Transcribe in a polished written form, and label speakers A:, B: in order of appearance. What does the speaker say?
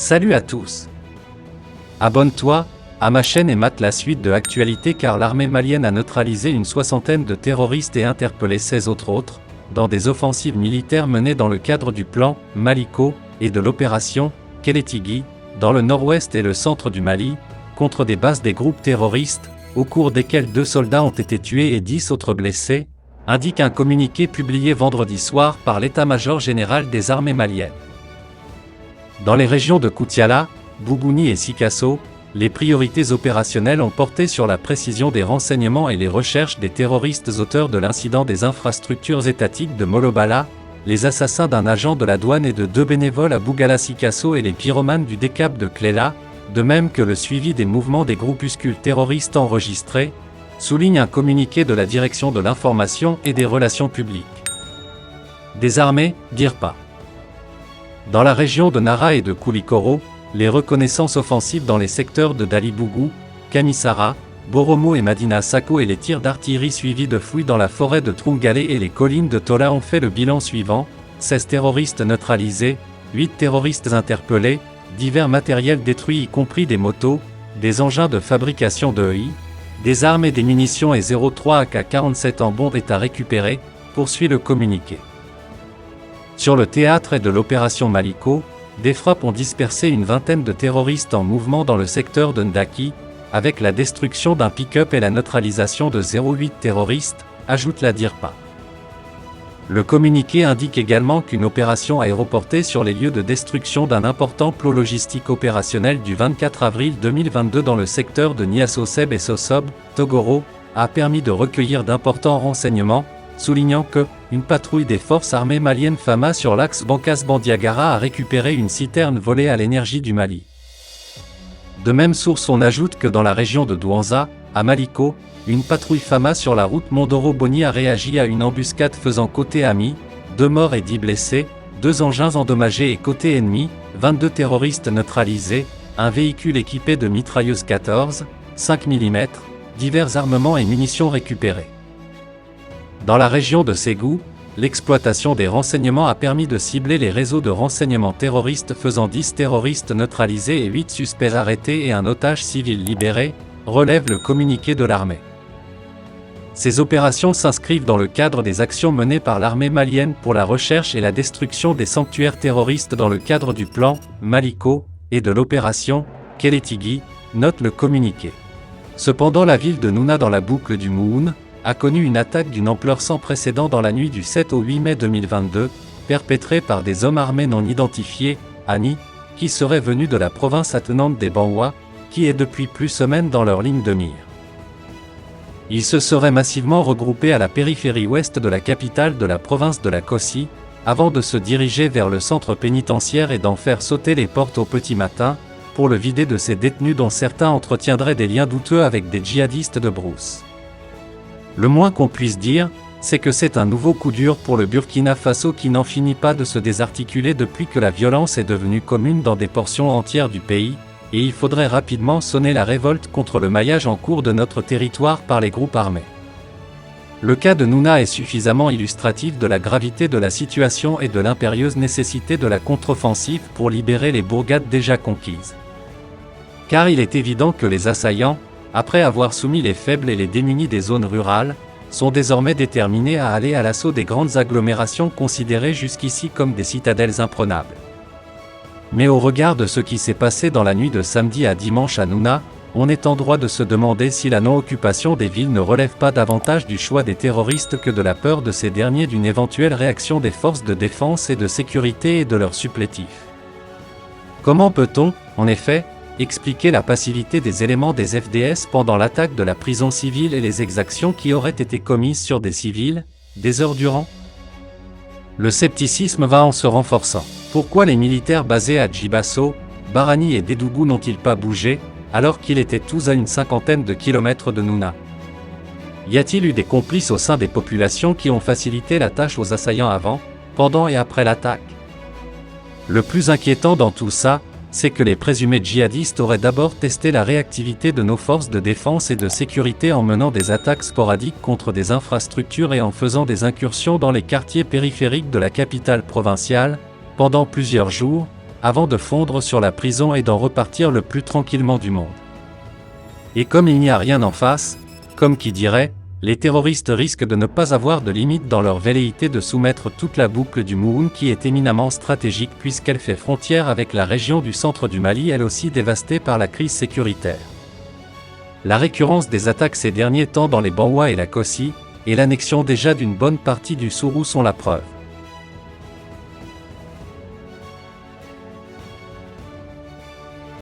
A: Salut à tous. Abonne-toi à ma chaîne et mate la suite de actualité car l'armée malienne a neutralisé une soixantaine de terroristes et interpellé 16 autres, dans des offensives militaires menées dans le cadre du plan Maliko et de l'opération Kélétigui, dans le nord-ouest et le centre du Mali, contre des bases des groupes terroristes, au cours desquels 2 soldats ont été tués et 10 autres blessés, indique un communiqué publié vendredi soir par l'état-major général des armées maliennes. Dans les régions de Koutiala, Bougouni et Sikasso, les priorités opérationnelles ont porté sur la précision des renseignements et les recherches des terroristes auteurs de l'incident des infrastructures étatiques de Molobala, les assassins d'un agent de la douane et de 2 bénévoles à Bougala Sikasso et les pyromanes du Décap de Cléla, de même que le suivi des mouvements des groupuscules terroristes enregistrés, souligne un communiqué de la Direction de l'information et des relations publiques. Des armées, DIRPA. Dans la région de Nara et de Koulikoro, les reconnaissances offensives dans les secteurs de Dalibougou, Kamisara, Boromo et Madina Sako et les tirs d'artillerie suivis de fouilles dans la forêt de Troungalé et les collines de Tola ont fait le bilan suivant: 16 terroristes neutralisés, 8 terroristes interpellés, divers matériels détruits y compris des motos, des engins de fabrication de EI, des armes et des munitions et 03 AK-47 en bon état récupérés, poursuit le communiqué. Sur le théâtre et de l'opération Maliko, des frappes ont dispersé une vingtaine de terroristes en mouvement dans le secteur de Ndaki, avec la destruction d'un pick-up et la neutralisation de 08 terroristes, ajoute la DIRPA. Le communiqué indique également qu'une opération aéroportée sur les lieux de destruction d'un important plot logistique opérationnel du 24 avril 2022 dans le secteur de Niassoseb et Sosob, Togoro, a permis de recueillir d'importants renseignements, soulignant que une patrouille des forces armées maliennes FAMA sur l'axe Bankas-Bandiagara a récupéré une citerne volée à l'énergie du Mali. De même source, on ajoute que dans la région de Douanza, à Maliko, une patrouille FAMA sur la route Mondoro-Boni a réagi à une embuscade faisant côté ami, 2 morts et 10 blessés, 2 engins endommagés et côté ennemi, 22 terroristes neutralisés, un véhicule équipé de mitrailleuses 14, 5 mm, divers armements et munitions récupérés. Dans la région de Ségou, l'exploitation des renseignements a permis de cibler les réseaux de renseignements terroristes faisant 10 terroristes neutralisés et 8 suspects arrêtés et un otage civil libéré, relève le communiqué de l'armée. Ces opérations s'inscrivent dans le cadre des actions menées par l'armée malienne pour la recherche et la destruction des sanctuaires terroristes dans le cadre du plan Maliko et de l'opération Kélétigui, note le communiqué. Cependant, la ville de Nouna dans la boucle du Mouhoun a connu une attaque d'une ampleur sans précédent dans la nuit du 7 au 8 mai 2022, perpétrée par des hommes armés non identifiés, ANI, qui seraient venus de la province attenante des Banwa, qui est depuis plus semaines dans leur ligne de mire. Ils se seraient massivement regroupés à la périphérie ouest de la capitale de la province de la Kossi, avant de se diriger vers le centre pénitentiaire et d'en faire sauter les portes au petit matin, pour le vider de ses détenus dont certains entretiendraient des liens douteux avec des djihadistes de brousse. Le moins qu'on puisse dire, c'est que c'est un nouveau coup dur pour le Burkina Faso qui n'en finit pas de se désarticuler depuis que la violence est devenue commune dans des portions entières du pays, et il faudrait rapidement sonner la révolte contre le maillage en cours de notre territoire par les groupes armés. Le cas de Nouna est suffisamment illustratif de la gravité de la situation et de l'impérieuse nécessité de la contre-offensive pour libérer les bourgades déjà conquises. Car il est évident que les assaillants, après avoir soumis les faibles et les démunis des zones rurales, sont désormais déterminés à aller à l'assaut des grandes agglomérations considérées jusqu'ici comme des citadelles imprenables. Mais au regard de ce qui s'est passé dans la nuit de samedi à dimanche à Nouna, on est en droit de se demander si la non-occupation des villes ne relève pas davantage du choix des terroristes que de la peur de ces derniers d'une éventuelle réaction des forces de défense et de sécurité et de leurs supplétifs. Comment peut-on, en effet, expliquer la passivité des éléments des FDS pendant l'attaque de la prison civile et les exactions qui auraient été commises sur des civils, des heures durant? Le scepticisme va en se renforçant. Pourquoi les militaires basés à Djibasso, Barani et Dédougou n'ont-ils pas bougé, alors qu'ils étaient tous à une cinquantaine de kilomètres de Nouna? Y a-t-il eu des complices au sein des populations qui ont facilité la tâche aux assaillants avant, pendant et après l'attaque? Le plus inquiétant dans tout ça, c'est que les présumés djihadistes auraient d'abord testé la réactivité de nos forces de défense et de sécurité en menant des attaques sporadiques contre des infrastructures et en faisant des incursions dans les quartiers périphériques de la capitale provinciale, pendant plusieurs jours, avant de fondre sur la prison et d'en repartir le plus tranquillement du monde. Et comme il n'y a rien en face, comme qui dirait, les terroristes risquent de ne pas avoir de limite dans leur velléité de soumettre toute la boucle du Mouhoun qui est éminemment stratégique puisqu'elle fait frontière avec la région du centre du Mali elle aussi dévastée par la crise sécuritaire. La récurrence des attaques ces derniers temps dans les Banwa et la Kossi, et l'annexion déjà d'une bonne partie du Sourou sont la preuve.